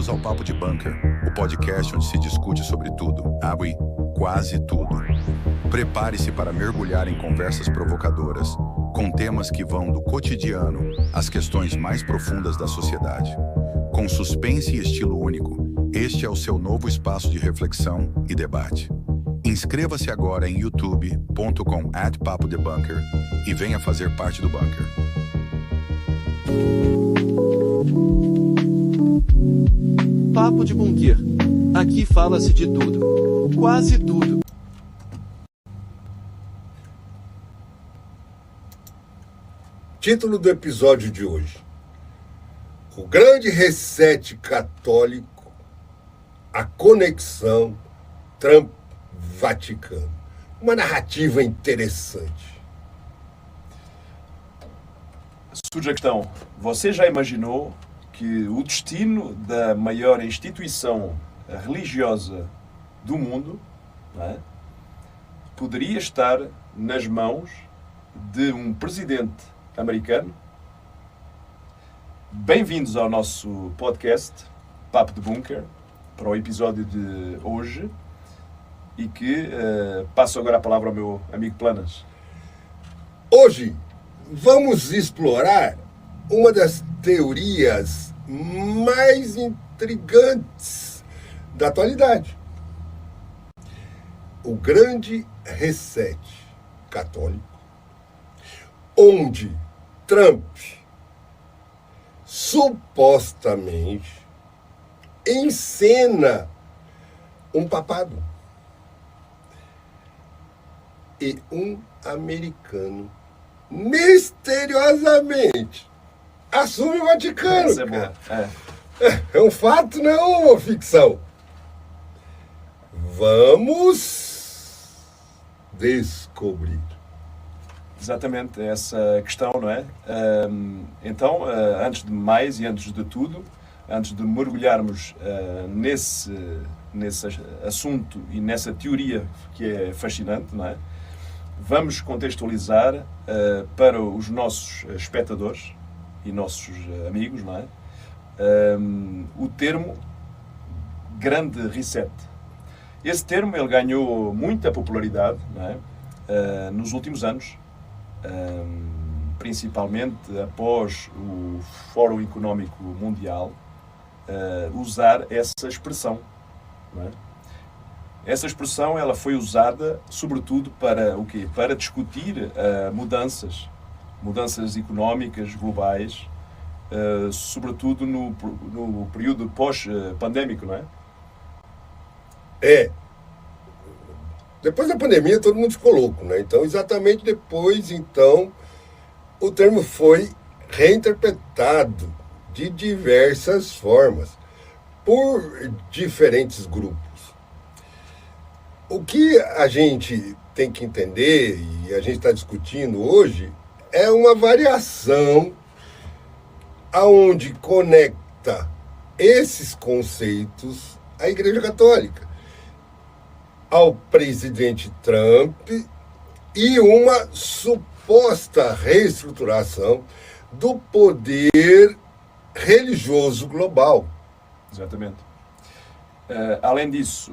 Bem-vindos ao Papo de Bunker, o podcast onde se discute sobre tudo, quase tudo. Prepare-se para mergulhar em conversas provocadoras, com temas que vão do cotidiano às questões mais profundas da sociedade. Com suspense e estilo único, este é o seu novo espaço de reflexão e debate. Inscreva-se agora em youtube.com/papodebunker e venha fazer parte do Bunker. Papo de Bunker. Aqui fala-se de tudo. Quase tudo. Título do episódio de hoje: O grande reset católico, a conexão Trump-Vaticano. Uma narrativa interessante. Surge a questão: você já imaginou que o destino da maior instituição religiosa do mundo, não é, poderia estar nas mãos de um presidente americano? Bem-vindos ao nosso podcast Papo de Bunker, para o episódio de hoje, e que passo agora a palavra ao meu amigo Planas. Hoje vamos explorar uma das teorias mais intrigantes da atualidade. O grande reset católico, onde Trump supostamente encena um papado e um americano misteriosamente assume o Vaticano. Isso é bom. É um fato, não é uma ficção. Vamos descobrir. Exatamente, essa questão, não é? Então, antes de mais e antes de tudo, antes de mergulharmos nesse assunto e nessa teoria que é fascinante, não é? Vamos contextualizar para os nossos espectadores e nossos amigos, não é? O termo grande reset. Esse termo ele ganhou muita popularidade, não é? Nos últimos anos, principalmente após o Fórum Económico Mundial usar essa expressão, não é? Essa expressão ela foi usada sobretudo para o quê? Para discutir mudanças económicas globais, sobretudo no período pós-pandémico, não é? Depois da pandemia todo mundo ficou louco, né? Então, exatamente depois, o termo foi reinterpretado de diversas formas por diferentes grupos. O que a gente tem que entender, e a gente está discutindo hoje, é uma variação aonde conecta esses conceitos à Igreja Católica, ao presidente Trump e uma suposta reestruturação do poder religioso global. Exatamente. Além disso,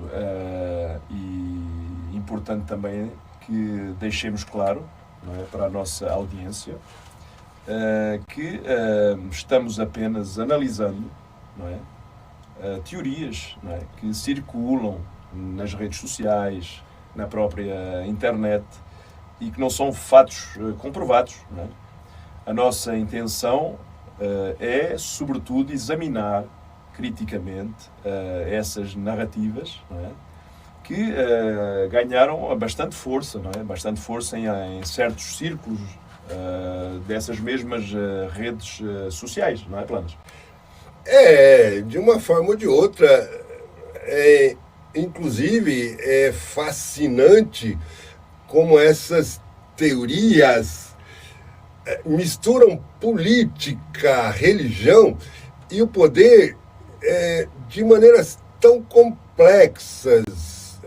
e importante também que deixemos claro, não é, para a nossa audiência, que estamos apenas analisando, não é, teorias, não é, que circulam nas redes sociais, na própria internet, e que não são fatos comprovados, não é? A nossa intenção é, sobretudo, examinar criticamente essas narrativas, não é? Que ganharam bastante força, não é? Bastante força em certos círculos dessas mesmas redes sociais, não é, Planos? De uma forma ou de outra, inclusive é fascinante como essas teorias misturam política, religião e o poder de maneiras tão complexas.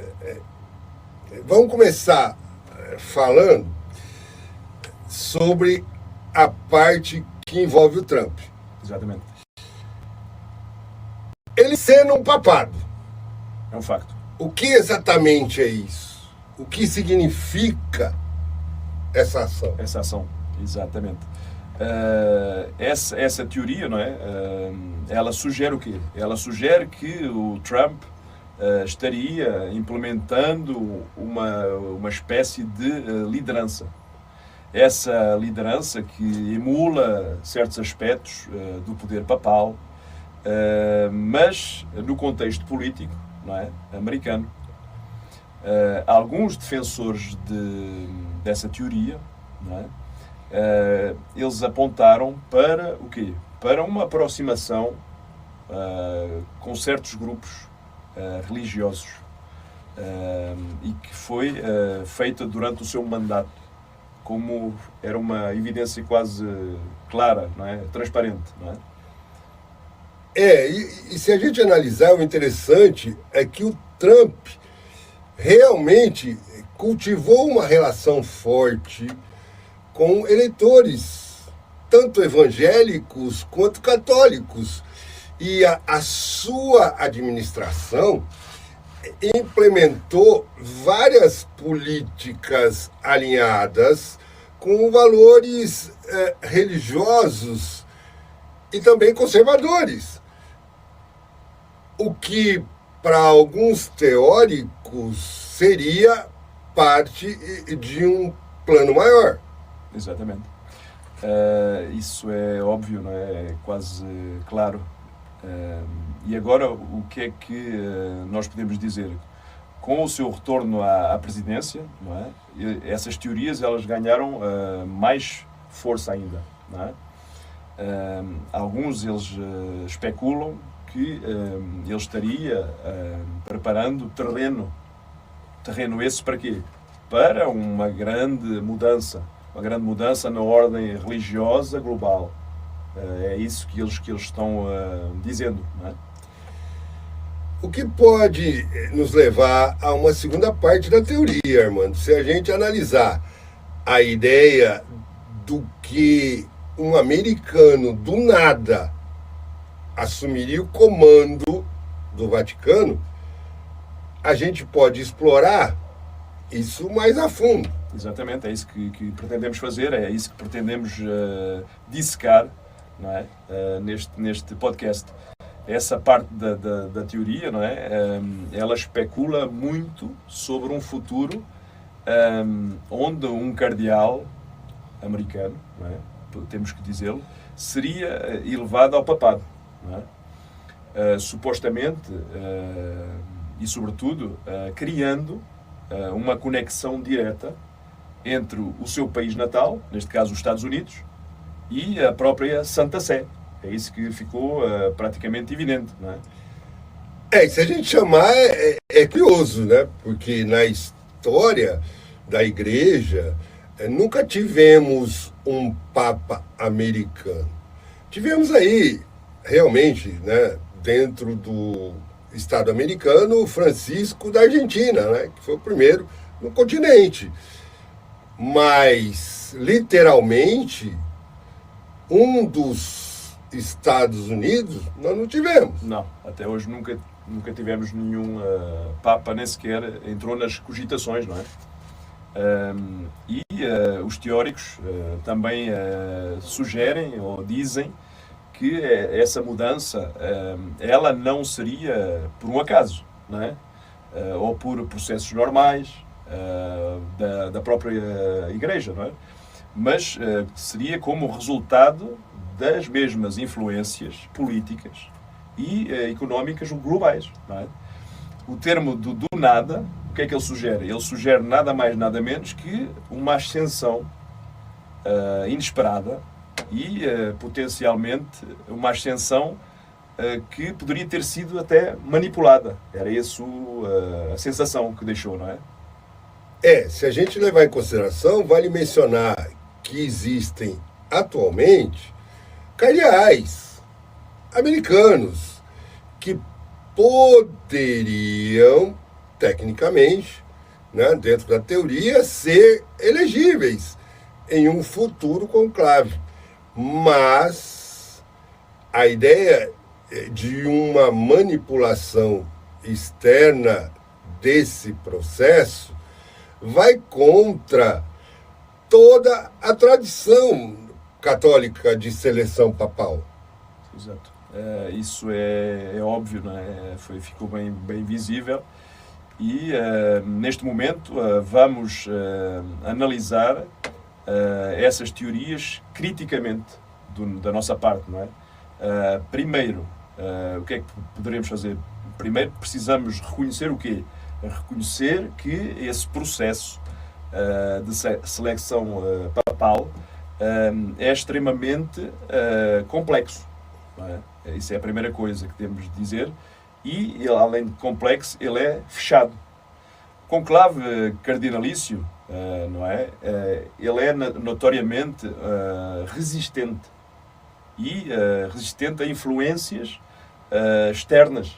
Vamos começar falando sobre a parte que envolve o Trump. Exatamente. Ele ele sendo um papado. É um facto. O que exatamente é isso? O que significa essa ação? Essa ação, exatamente. Essa teoria, não é? Ela sugere o quê? Ela sugere que o Trump estaria implementando uma espécie de liderança. Essa liderança que emula certos aspectos do poder papal, mas no contexto político, não é? Americano. Alguns defensores dessa teoria, não é? Eles apontaram para o quê? Para uma aproximação com certos grupos religiosos e que foi feita durante o seu mandato, como era uma evidência quase clara, não é? Transparente, não é? E se a gente analisar, o interessante é que o Trump realmente cultivou uma relação forte com eleitores, tanto evangélicos quanto católicos. E a sua administração implementou várias políticas alinhadas com valores religiosos e também conservadores. O que, para alguns teóricos, seria parte de um plano maior. Exatamente. Isso é óbvio, não é? É quase claro. E agora, o que é que nós podemos dizer? Com o seu retorno à presidência, não é? Essas teorias elas ganharam mais força ainda, não é? Alguns eles especulam que ele estaria preparando terreno esse para quê? Para uma grande mudança na ordem religiosa global. É isso que eles estão dizendo, não é? O que pode nos levar a uma segunda parte da teoria, Armando, se a gente analisar a ideia do que um americano do nada assumiria o comando do Vaticano, a gente pode explorar isso mais a fundo. Exatamente, é isso que pretendemos fazer, é isso que pretendemos dissecar, não é? Neste podcast. Essa parte da teoria, não é? Ela especula muito sobre um futuro onde um cardeal americano, não é? Temos que dizê-lo, seria elevado ao papado, não é? Supostamente e sobretudo criando uma conexão direta entre o seu país natal, neste caso os Estados Unidos, e a própria Santa Sé. É isso que ficou praticamente evidente, não é? Se a gente chamar, é curioso, né? Porque na história da Igreja, nunca tivemos um Papa americano. Tivemos aí, realmente, né, dentro do Estado americano, o Francisco da Argentina, né, que foi o primeiro no continente. Mas, literalmente, um dos Estados Unidos nós não tivemos. Não, até hoje nunca tivemos nenhum Papa, nem sequer entrou nas cogitações, não é? Os teóricos também sugerem ou dizem que essa mudança ela não seria por um acaso, não é? Ou por processos normais da própria Igreja, não é? Mas seria como resultado das mesmas influências políticas e económicas globais, não é? O termo do nada, o que é que ele sugere? Ele sugere nada mais, nada menos que uma ascensão inesperada e potencialmente uma ascensão que poderia ter sido até manipulada. Era essa a sensação que deixou, não é? Se a gente levar em consideração, vale mencionar que existem atualmente cardeais americanos que poderiam, tecnicamente, né, dentro da teoria, ser elegíveis em um futuro conclave. Mas a ideia de uma manipulação externa desse processo vai contra toda a tradição católica de seleção papal. Exato. Isso é óbvio, não é? Ficou bem visível. E neste momento vamos analisar essas teorias criticamente da nossa parte, não é? Primeiro, o que é que poderemos fazer? Primeiro precisamos reconhecer o quê? Reconhecer que esse processo de seleção papal é extremamente complexo, não é? Isso é a primeira coisa que temos de dizer. E, ele, além de complexo, ele é fechado. O conclave cardinalício, não é? Ele é notoriamente resistente. E resistente a influências externas.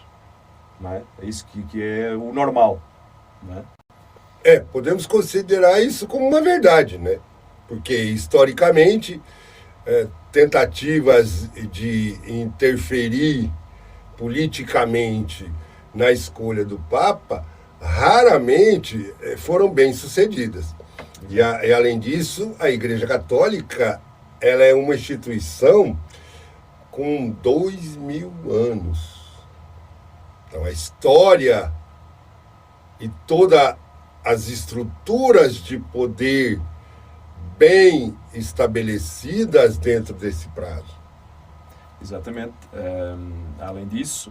Não é? É isso que é o normal. Não é? Podemos considerar isso como uma verdade, né? Porque, historicamente, tentativas de interferir politicamente na escolha do Papa raramente foram bem sucedidas. E além disso, a Igreja Católica ela é uma instituição com 2000 anos. Então a história e todas as estruturas de poder bem estabelecidas dentro desse prazo. Exatamente. Além disso,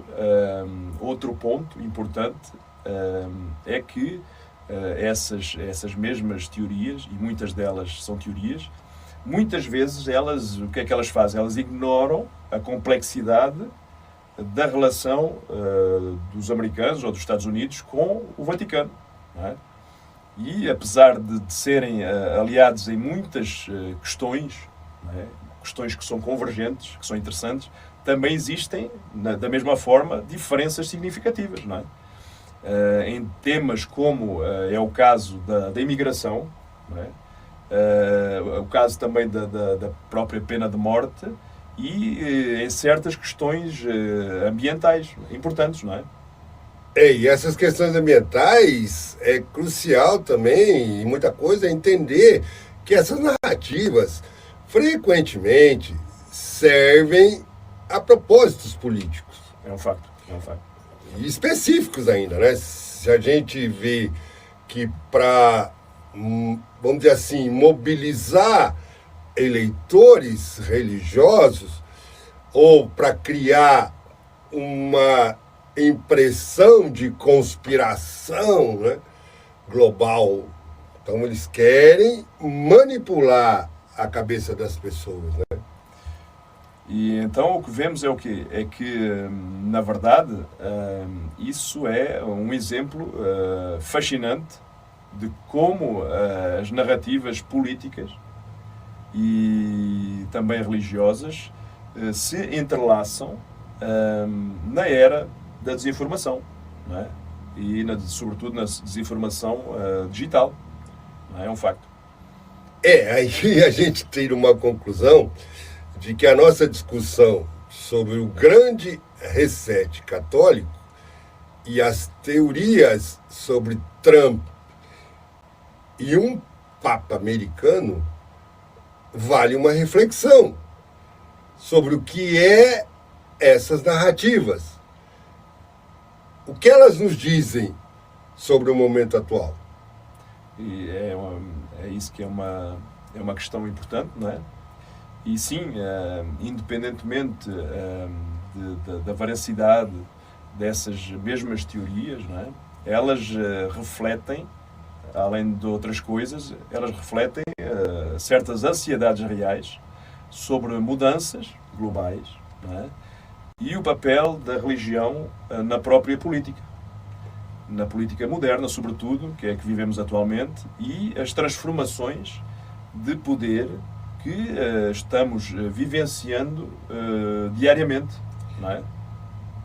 outro ponto importante é que essas mesmas teorias, e muitas delas são teorias, muitas vezes o que é que elas fazem? Elas ignoram a complexidade da relação dos americanos ou dos Estados Unidos com o Vaticano. Não é? E apesar de serem aliados em muitas questões, não é? Questões que são convergentes, que são interessantes, também existem, da mesma forma, diferenças significativas, não é? Em temas como é o caso da imigração, não é? O caso também da própria pena de morte e em certas questões ambientais importantes, não é? E essas questões ambientais é crucial também, e muita coisa, é entender que essas narrativas frequentemente servem a propósitos políticos. É um facto. E específicos ainda, né? Se a gente vê que para, vamos dizer assim, mobilizar eleitores religiosos ou para criar uma impressão de conspiração, né, global. Então eles querem manipular a cabeça das pessoas, né? E então o que vemos é o quê? É que, na verdade, isso é um exemplo fascinante de como as narrativas políticas e também religiosas se entrelaçam na era da desinformação, não é? E sobretudo na desinformação digital. Não é? É um facto. Aí a gente tira uma conclusão de que a nossa discussão sobre o grande reset católico e as teorias sobre Trump e um Papa americano vale uma reflexão sobre o que é essas narrativas. O que elas nos dizem sobre o momento atual? E é isso que é uma questão importante, não é? E sim, independentemente da veracidade dessas mesmas teorias, não é? Elas refletem, além de outras coisas, elas refletem certas ansiedades reais sobre mudanças globais, não é? E o papel da religião na própria política. Na política moderna, sobretudo, que é a que vivemos atualmente, e as transformações de poder que estamos vivenciando diariamente, não é?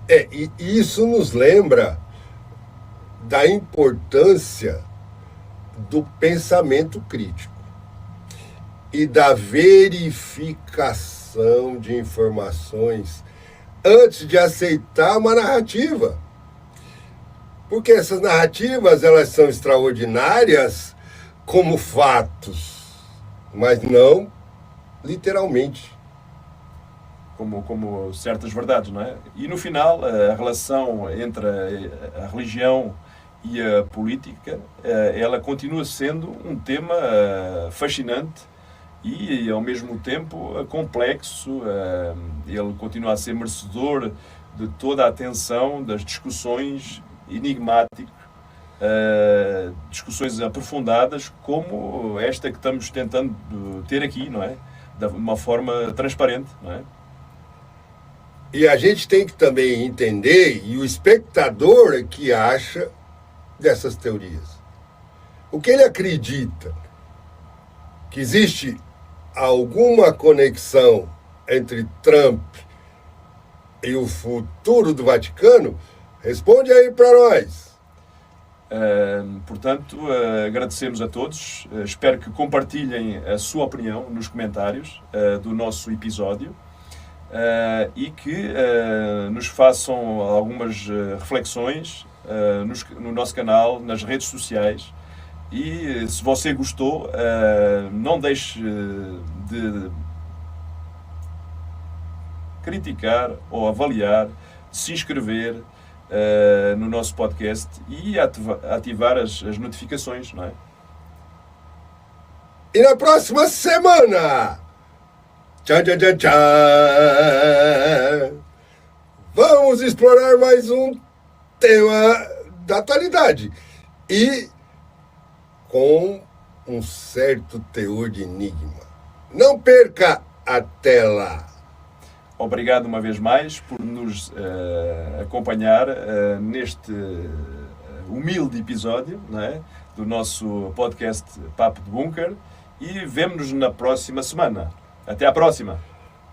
E isso nos lembra da importância do pensamento crítico e da verificação de informações antes de aceitar uma narrativa. Porque essas narrativas, elas são extraordinárias como fatos, mas não literalmente. Como certas verdades, não é? E no final, a relação entre a religião e a política, ela continua sendo um tema fascinante e, ao mesmo tempo, complexo. Ele continua a ser merecedor de toda a atenção das discussões enigmáticas, discussões aprofundadas, como esta que estamos tentando ter aqui, não é? De uma forma transparente, não é? E a gente tem que também entender, e o espectador é que acha dessas teorias. O que ele acredita? Que existe alguma conexão entre Trump e o futuro do Vaticano? Responde aí para nós. Portanto, agradecemos a todos. Espero que compartilhem a sua opinião nos comentários do nosso episódio. E que nos façam algumas reflexões no nosso canal, nas redes sociais. E se você gostou, não deixe de criticar ou avaliar, se inscrever no nosso podcast e ativar as notificações, não é? E na próxima semana... Tchan, tchan, tchan, tchan. Vamos explorar mais um tema da atualidade e com um certo teor de enigma. Não perca até lá. Obrigado uma vez mais por nos acompanhar neste humilde episódio, não é? Do nosso podcast Papo de Bunker, e vemo-nos na próxima semana. Até a próxima.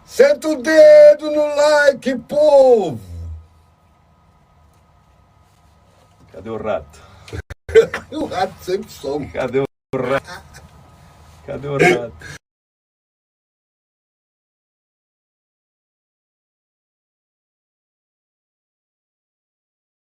Senta o dedo no like, povo. Cadê o rato? O rato sempre some. Cadê o rato? Cadê o rato?